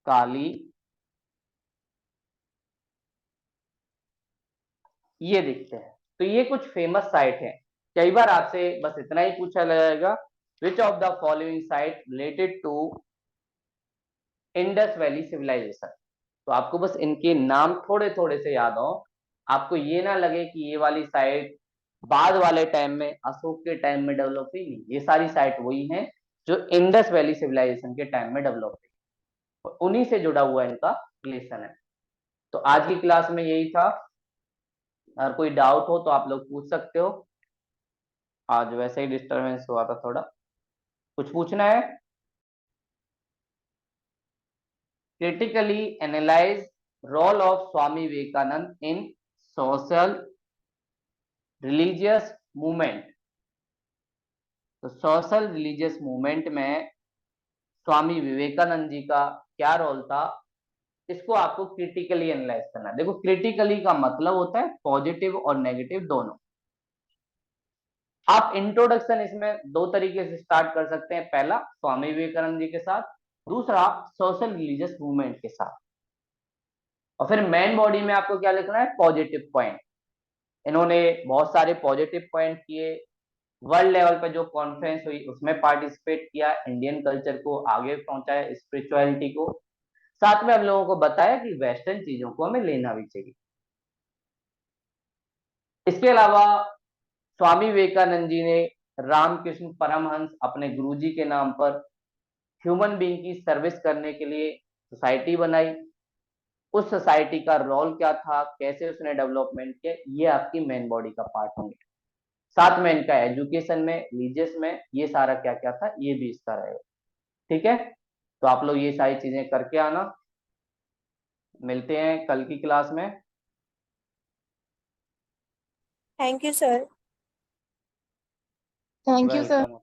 काली, ये दिखते हैं। तो ये कुछ फेमस साइट है। कई बार आपसे बस इतना ही पूछा जाएगा, which of the following site related to Indus Valley civilisation. तो आपको बस इनके नाम थोड़े थोड़े से याद हो, आपको ये ना लगे कि ये वाली साइट बाद वाले टाइम में, अशोक के टाइम में डेवलप हुई। नहीं, ये सारी साइट वही हैं जो इंडस वैली सिविलाइजेशन के टाइम में डेवलप हुई, और उन्हीं से जुड़ा हुआ इनका रिलेशन है। तो आज की क्लास में यही था। अगर कोई डाउट हो तो आप लोग पूछ सकते हो। आज वैसे ही डिस्टरबेंस हुआ था थोड़ा, कुछ पूछना है? Critically analyse role of Swami Vivekananda in social religious movement. तो सोशल रिलीजियस मूवमेंट में स्वामी विवेकानंद जी का क्या रोल था, इसको आपको क्रिटिकली एनालाइज करना है। देखो, क्रिटिकली का मतलब होता है पॉजिटिव और नेगेटिव दोनों। आप इंट्रोडक्शन इसमें दो तरीके से स्टार्ट कर सकते हैं, पहला स्वामी विवेकानंद जी के साथ, दूसरा सोशल रिलीजियस मूवमेंट के साथ। और फिर मेन बॉडी में आपको क्या लिखना है, पॉजिटिव पॉइंट। इन्होंने बहुत सारे पॉजिटिव पॉइंट किए, वर्ल्ड लेवल पे जो कॉन्फ्रेंस हुई उसमें पार्टिसिपेट किया, इंडियन कल्चर को आगे पहुंचाया, स्पिरिचुअलिटी को, साथ में हम लोगों को बताया कि वेस्टर्न चीजों को हमें लेना भी चाहिए। इसके अलावा स्वामी विवेकानंद जी ने रामकृष्ण परमहंस अपने गुरुजी के नाम पर ह्यूमन बीइंग की सर्विस करने के लिए सोसाइटी बनाई। उस सोसाइटी का रोल क्या था, कैसे उसने डेवलपमेंट किया, ये आपकी मेन बॉडी का पार्ट होंगे। साथ में इनका एजुकेशन में, रिलीजियस में, ये सारा क्या क्या था ये भी इसका रहेगा। ठीक है, तो आप लोग ये सारी चीजें करके आना। मिलते हैं कल की क्लास में। Thank you sir. Thank you sir. Welcome.